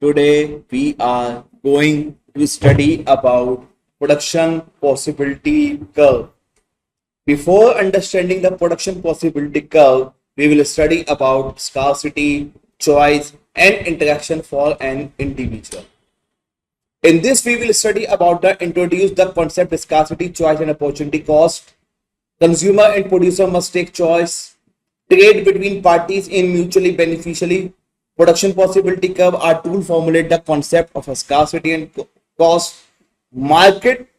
Today we are going to study about production possibility curve. Before understanding the production possibility curve, we will study about scarcity, choice, and interaction for an individual. In this, we will study about introduce the concept scarcity, choice, and opportunity cost. Consumer and producer must take choice. Trade between parties in mutually beneficially. Production possibility curve are tool formulate the concept of a scarcity and cost. Market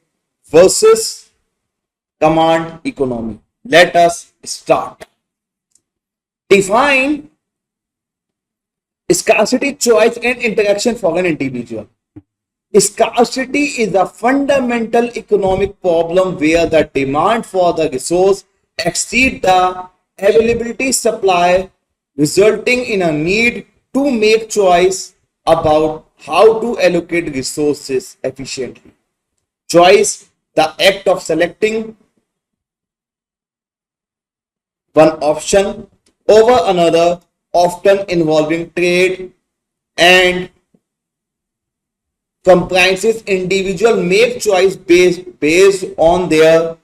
versus command economy. Let us start. Define scarcity, choice, and interaction for an individual. Scarcity is a fundamental economic problem where the demand for the resource exceeds the availability supply, resulting in a need to make choice about how to allocate resources efficiently. Choice, the act of selecting one option over another, often involving trade and comprises individual make choice based on their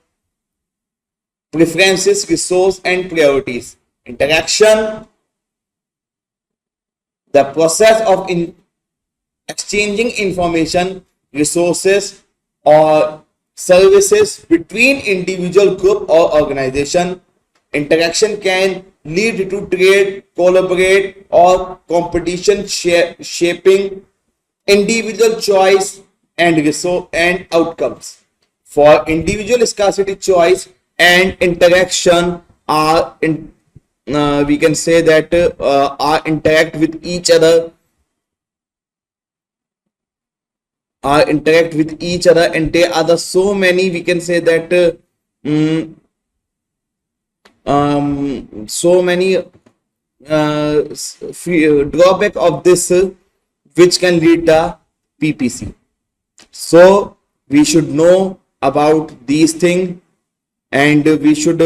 preferences, resource, and priorities. Interaction, the process of exchanging information, resources, or services between individual group or organization. Interaction can lead to trade, collaborate, or competition shaping individual choice and resource and outcomes. For individual scarcity, choice and interaction are we can say that are interact with each other, and there are so many, we can say that so many drawback of this which can lead to PPC. So we should know about these things, and we should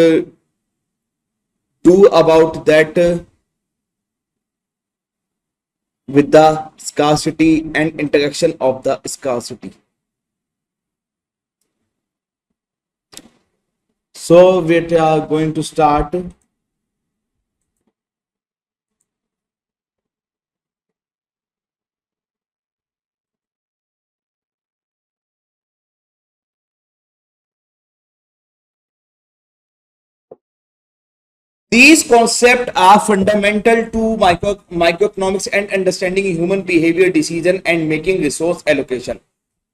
do about that with the scarcity and interaction of the scarcity. So we are going to start. These concepts are fundamental to microeconomics and understanding human behavior, decision, and making resource allocation.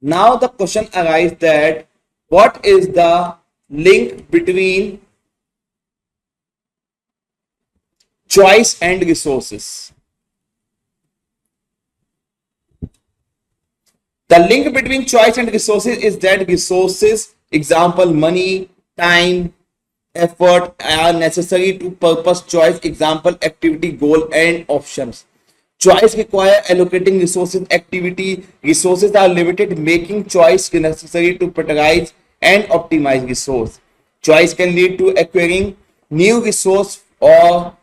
Now the question arises that what is the link between choice and resources? The link between choice and resources is that resources, example money, time, effort, are necessary to purpose choice, example activity, goal, and options. Choice require allocating resources, activity, resources are limited, making choice necessary to prioritize and optimize resource. Choice can lead to acquiring new resource or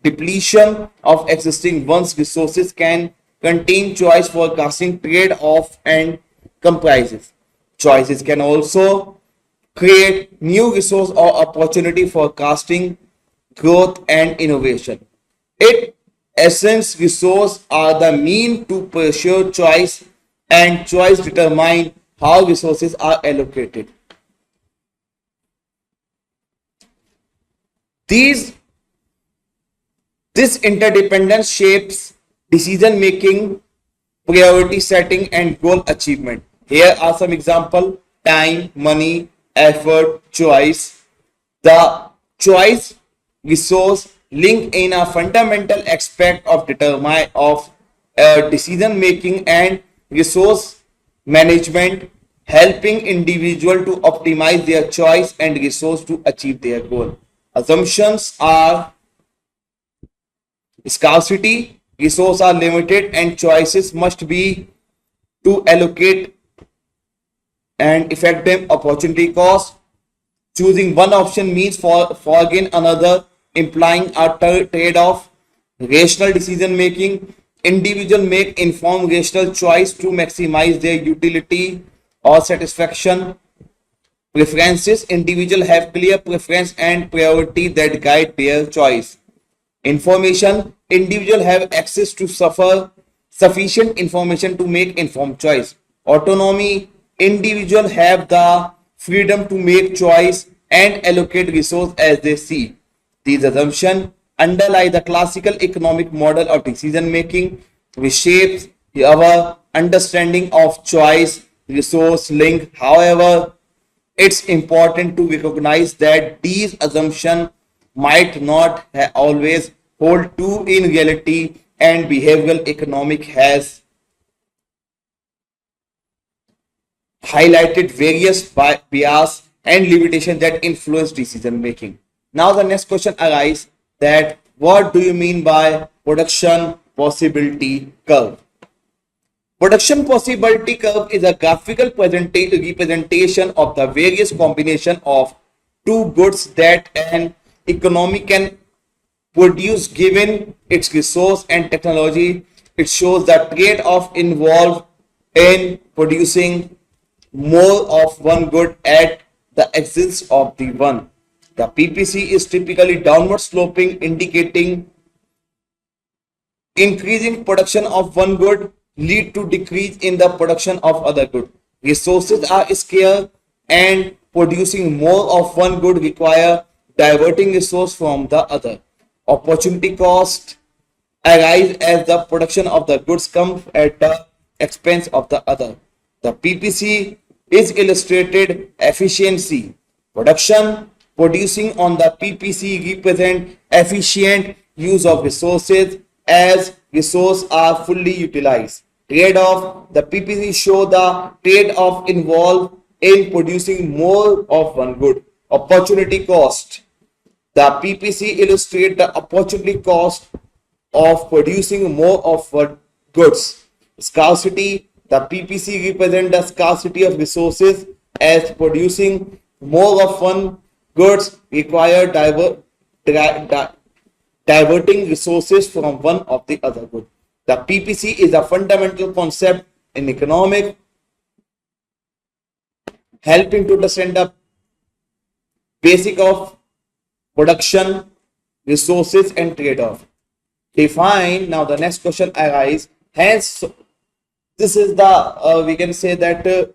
depletion of existing ones. Resources can contain choice forecasting, trade-off, and comprises. Choices can also create new resource or opportunity for casting growth and innovation. It essence resource are the mean to pursue choice, and choice determine how resources are allocated. These this interdependence shapes decision making, priority setting, and goal achievement. Here are some examples: time, money, effort, choice. The choice resource link in a fundamental aspect of determine of decision making and resource management, helping individual to optimize their choice and resource to achieve their goal. Assumptions are scarcity, resources are limited, and choices must be to allocate and effective opportunity cost. Choosing one option means forgoing another, implying a trade-off. Rational decision making, individual make informed rational choice to maximize their utility or satisfaction. Preferences, individual have clear preference and priority that guide their choice. Information, individual have access to sufficient information to make informed choice. Autonomy, individual have the freedom to make choice and allocate resource as they see. These assumptions underlie the classical economic model of decision making, which shapes our understanding of choice resource link. However, it's important to recognize that these assumptions might not always hold true in reality, and behavioral economics has highlighted various bias and limitations that influence decision making. Now the next question arises that what do you mean by production possibility curve? Production possibility curve is a graphical representation of the various combination of two goods that an economy can produce given its resource and technology. It shows the trade-off involved in producing more of one good at the expense of the one. The PPC is typically downward sloping, indicating increasing production of one good lead to decrease in the production of other good. Resources are scarce and producing more of one good require diverting resource from the other. Opportunity cost arise as the production of the goods comes at the expense of the other. The PPC is illustrated efficiency. Production producing on the PPC represent efficient use of resources as resources are fully utilized. Trade-off, the PPC show the trade-off involved in producing more of one good. Opportunity cost, the PPC illustrate the opportunity cost of producing more of one goods. Scarcity, the PPC represent the scarcity of resources as producing more of one goods require diverting resources from one of the other good. The PPC is a fundamental concept in economics, helping to understand the basic of production, resources, and trade-off. Define. Now the next question arises. Hence, this is the we can say that curve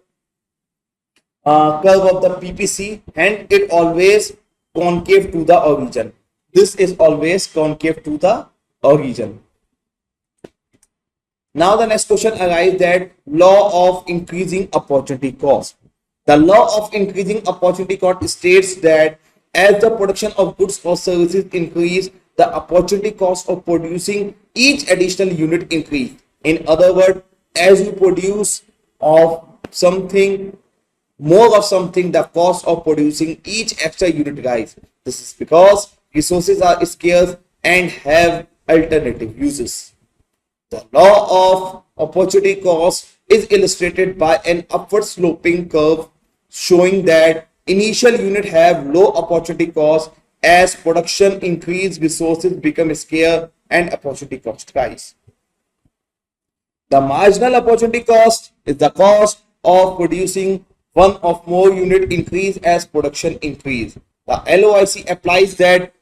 of the PPC, and it always concave to the origin. This is always concave to the origin. Now the next question arises that law of increasing opportunity cost. The law of increasing opportunity cost states that as the production of goods or services increase, the opportunity cost of producing each additional unit increase. In other words, as you produce of something, more of something, the cost of producing each extra unit rise. This is because resources are scarce and have alternative uses. The law of opportunity cost is illustrated by an upward sloping curve showing that initial unit have low opportunity cost. As production increase, resources become scarce and opportunity cost rise. The marginal opportunity cost is the cost of producing one of more unit increase as production increase. The LOIC applies that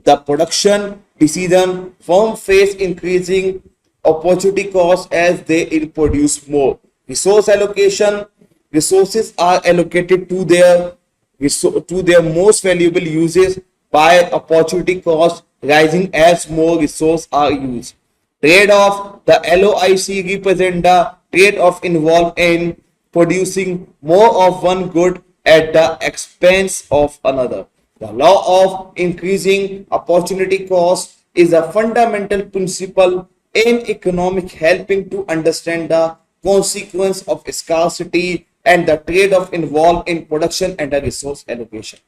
the production decision firm face increasing opportunity cost as they produce more. Resource allocation, resources are allocated to their most valuable uses by opportunity cost rising as more resources are used. Trade-off, the LOIC represent the trade-off involved in producing more of one good at the expense of another. The law of increasing opportunity cost is a fundamental principle in economics, helping to understand the consequence of scarcity and the trade-off involved in production and the resource allocation.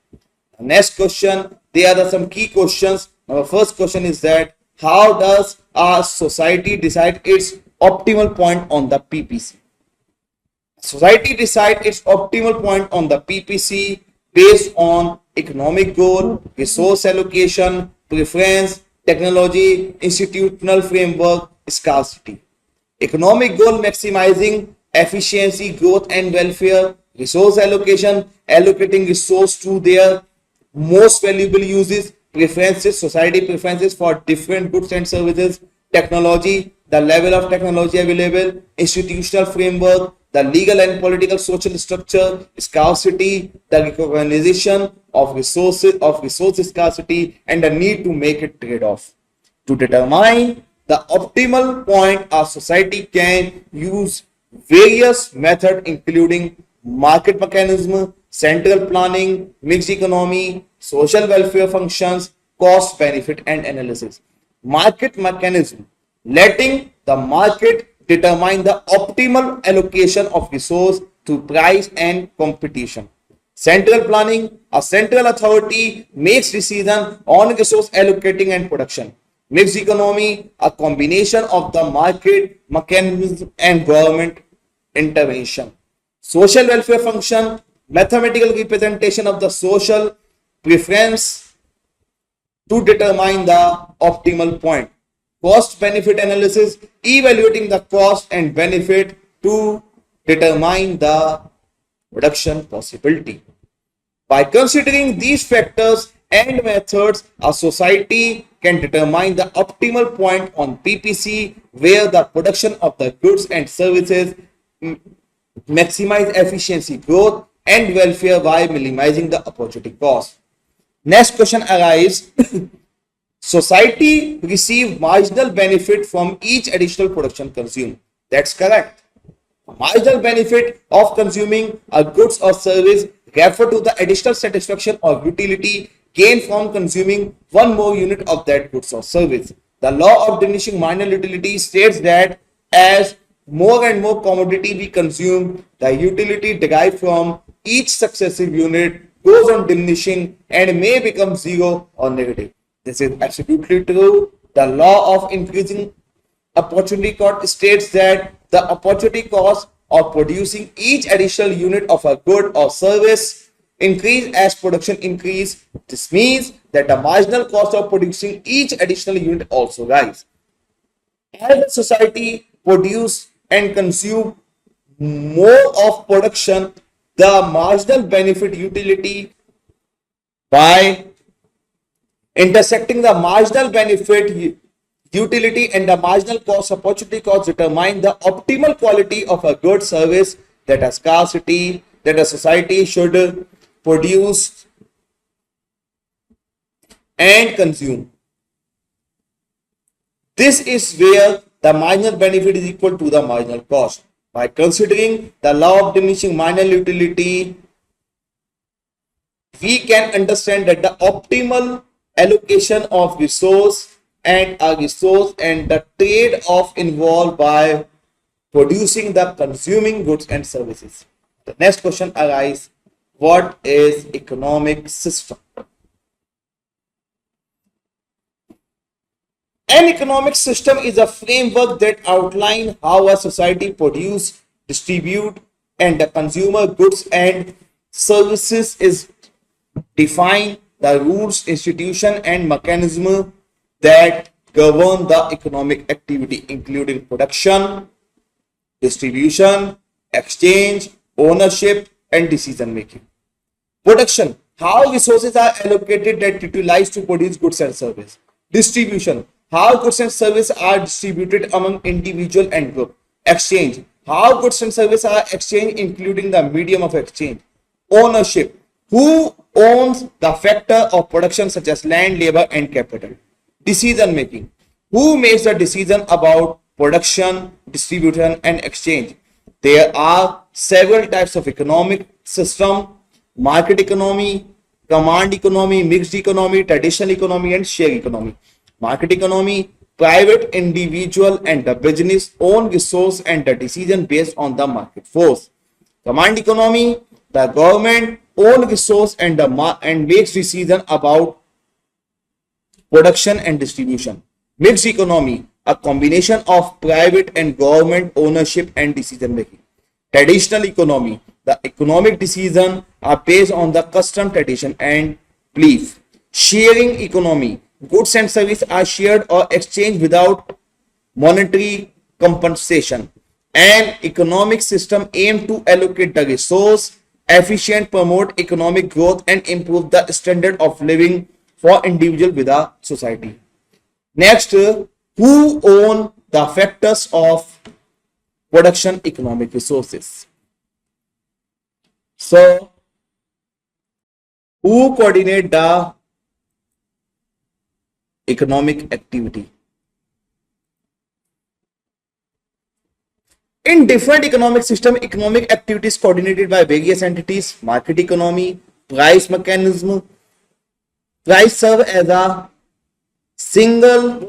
The next question, there are some key questions. Our first question is that how does a society decide its optimal point on the PPC? Society decide its optimal point on the PPC based on economic goal, resource allocation, preference, technology, institutional framework, scarcity. Economic goal maximizing efficiency, growth and welfare. Resource allocation, allocating resource to their most valuable uses. Preferences, society preferences for different goods and services. Technology, the level of technology available. Institutional framework, the legal and political social structure. Scarcity, the recognition of resources scarcity, and the need to make it trade-off. To determine the optimal point, a society can use various methods including market mechanism, central planning, mixed economy, social welfare functions, cost benefit and analysis. Market mechanism, letting the market determine the optimal allocation of resource through price and competition. Central planning, a central authority makes decision on resource allocating and production. Mixed economy, a combination of the market mechanism and government intervention. Social welfare function, mathematical representation of the social preference to determine the optimal point. Cost benefit analysis, evaluating the cost and benefit to determine the production possibility. By considering these factors and methods, a society can determine the optimal point on PPC where the production of the goods and services maximize efficiency, growth and welfare while minimizing the opportunity cost. Next question arises. Society receive marginal benefit from each additional production consumed. That's correct. Marginal benefit of consuming a goods or service refer to the additional satisfaction or utility gained from consuming one more unit of that goods or service. The law of diminishing marginal utility states that as more and more commodity we consume, the utility derived from each successive unit goes on diminishing and may become zero or negative. This is absolutely true. The law of increasing opportunity cost states that the opportunity cost of producing each additional unit of a good or service increase as production increase. This means that the marginal cost of producing each additional unit also rise. As the society produce and consume more of production, the marginal benefit utility by intersecting the marginal benefit utility and the marginal cost opportunity cost determine the optimal quality of a good service that a scarcity that a society should produce and consume. This is where the marginal benefit is equal to the marginal cost. By considering the law of diminishing marginal utility, we can understand that the optimal allocation of resource and the trade-off involved by producing the consuming goods and services. The next question arises, what is economic system? An economic system is a framework that outlines how a society produce, distribute, and the consumer goods and services is defined the rules, institution, and mechanism that govern the economic activity, including production, distribution, exchange, ownership, and decision making. Production, how resources are allocated that utilized to produce goods and service. Distribution, how goods and services are distributed among individual and group. Exchange, how goods and services are exchanged, including the medium of exchange. Ownership, who owns the factor of production such as land, labor, and capital. Decision making, who makes the decision about production, distribution, and exchange. There are several types of economic system: market economy, command economy, mixed economy, traditional economy, and share economy. Market economy, private individual and the business own resource and the decision based on the market force. Command economy, the government own resource and makes decision about production and distribution. Mixed economy, a combination of private and government ownership and decision making. Traditional economy, the economic decisions are based on the custom, tradition, and belief. Sharing economy, goods and services are shared or exchanged without monetary compensation. An economic system aimed to allocate the resource efficient, promote economic growth, and improve the standard of living for individual with a society. Next, who own the factors of production economic resources? So, who coordinate the economic activity? In different economic system, economic activities coordinated by various entities, market economy, price mechanism, price serve as a single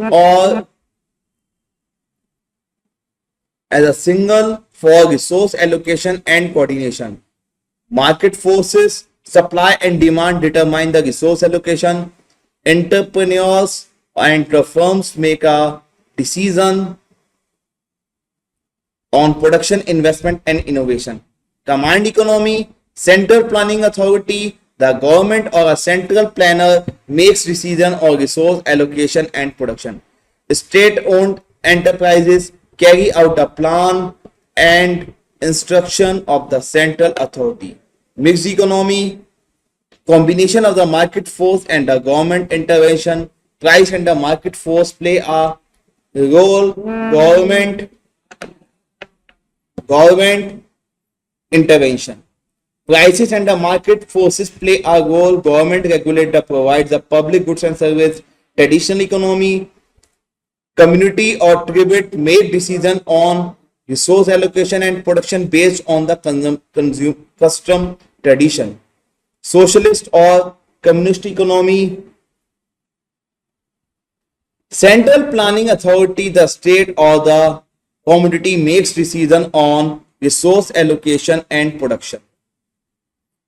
for resource allocation and coordination. Market forces, supply and demand determine the resource allocation. Entrepreneurs and firms make a decision on production, investment, and innovation. Command economy, central planning authority, the government or a central planner makes decision on resource allocation and production. State-owned enterprises carry out a plan and instruction of the central authority. Mixed economy, combination of the market force and the government intervention. Price and the market force play a role. Government intervention. Prices and the market forces play a role. Government regulator provides the public goods and service. Traditional economy, community or tribute make decision on resource allocation and production based on the custom tradition. Socialist or communist economy, central planning authority, the state or the community makes decision on resource allocation and production.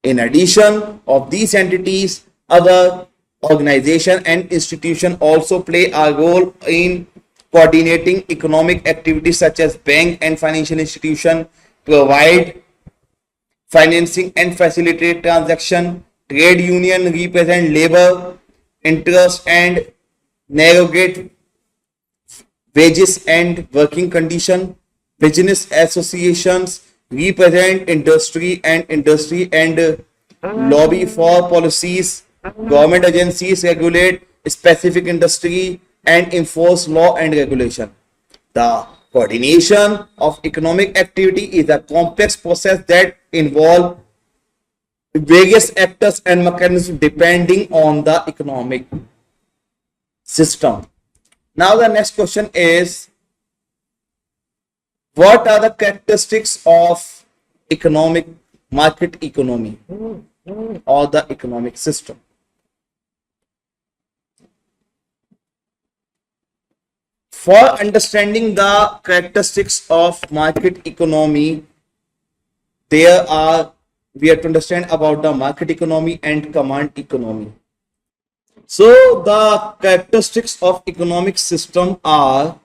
In addition of these entities, other organization and institution also play a role in coordinating economic activities such as bank and financial institution provide financing and facilitate transaction. Trade union represent labor interest and negotiate wages and working condition. Business associations represent industry and lobby for policies. Government agencies regulate specific industry and enforce law and regulation. The coordination of economic activity is a complex process that involves various actors and mechanisms depending on the economic system. Now the next question is, what are the characteristics of market economy or the economic system? For understanding the characteristics of market economy, we have to understand about the market economy and command economy. So the characteristics of economic system are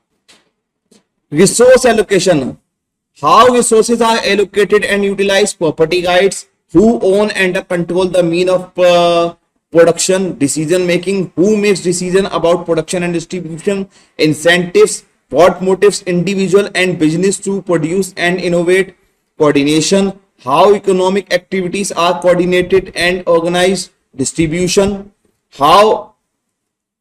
resource allocation, how resources are allocated and utilized, property rights, who own and control the mean of production, decision making, who makes decision about production and distribution, incentives, what motives individual and business to produce and innovate, coordination, how economic activities are coordinated and organized, distribution, how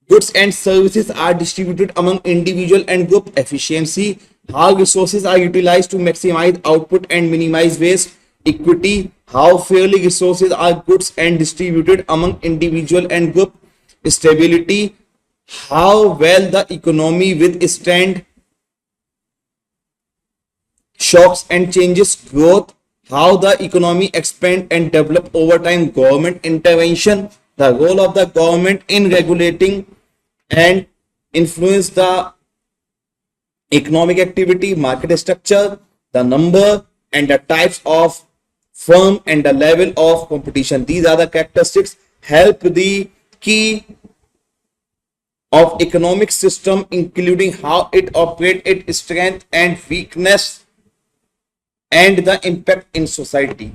goods and services are distributed among individual and group, efficiency, how resources are utilized to maximize output and minimize waste, equity, how fairly resources are goods and distributed among individual and group, stability, how well the economy withstand shocks and changes, growth, how the economy expand and develop over time, government intervention, the role of the government in regulating and influence the economic activity, market structure, the number and the types of firm and the level of competition. These are the characteristics help the key of economic system, including how it operates, its strength and weakness, and the impact in society.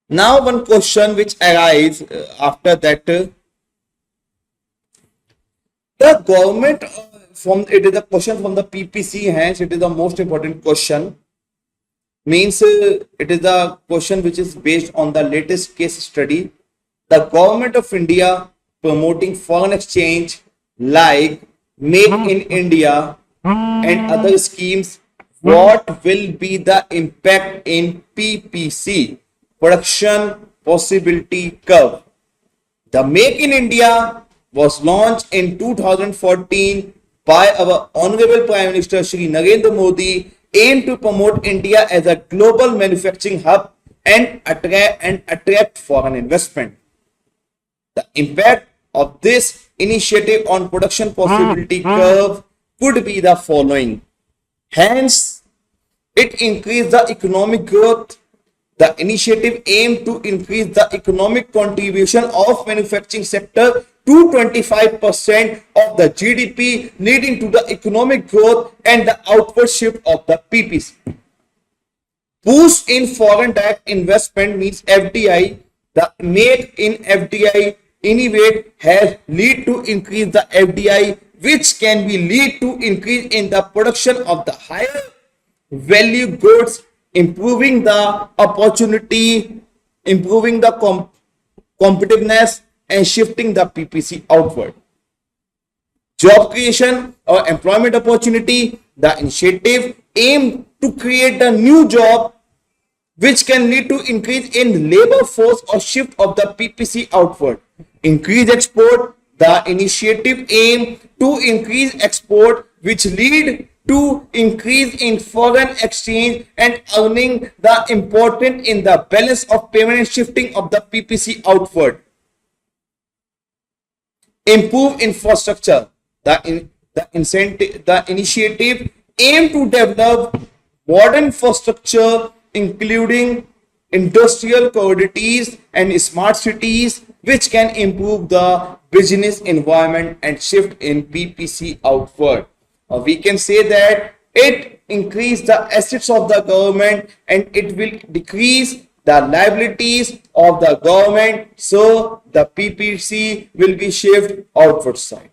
Now one question which arises after that, the government it is a question from the PPC, hence it is the most important question. Means it is the question which is based on the latest case study. The government of India promoting foreign exchange like Make in India and other schemes. What will be the impact in PPC, production possibility curve? The Make in India was launched in 2014 by our Honorable Prime Minister Shri Narendra Modi, aimed to promote India as a global manufacturing hub and attract foreign investment. The impact of this initiative on production possibility curve could be the following. Hence, it increased the economic growth. The initiative aimed to increase the economic contribution of manufacturing sector to 25% of the GDP, leading to the economic growth and the outward shift of the PPC. Boost in foreign direct investment means FDI. The Make in FDI innovate has lead to increase the FDI, which can be lead to increase in the production of the higher value goods, improving the opportunity, improving the competitiveness, and shifting the PPC outward. Job creation or employment opportunity. The initiative aimed to create a new job which can lead to increase in labor force or shift of the PPC outward. Increase export. The initiative aim to increase export, which lead to increase in foreign exchange and earning the important in the balance of payment and shifting of the PPC outward. Improve infrastructure. The initiative aim to develop modern infrastructure including industrial corridors and smart cities, which can improve the business environment and shift in PPC outward. We can say that it increase the assets of the government and it will decrease the liabilities of the government, so the PPC will be shifted outward side.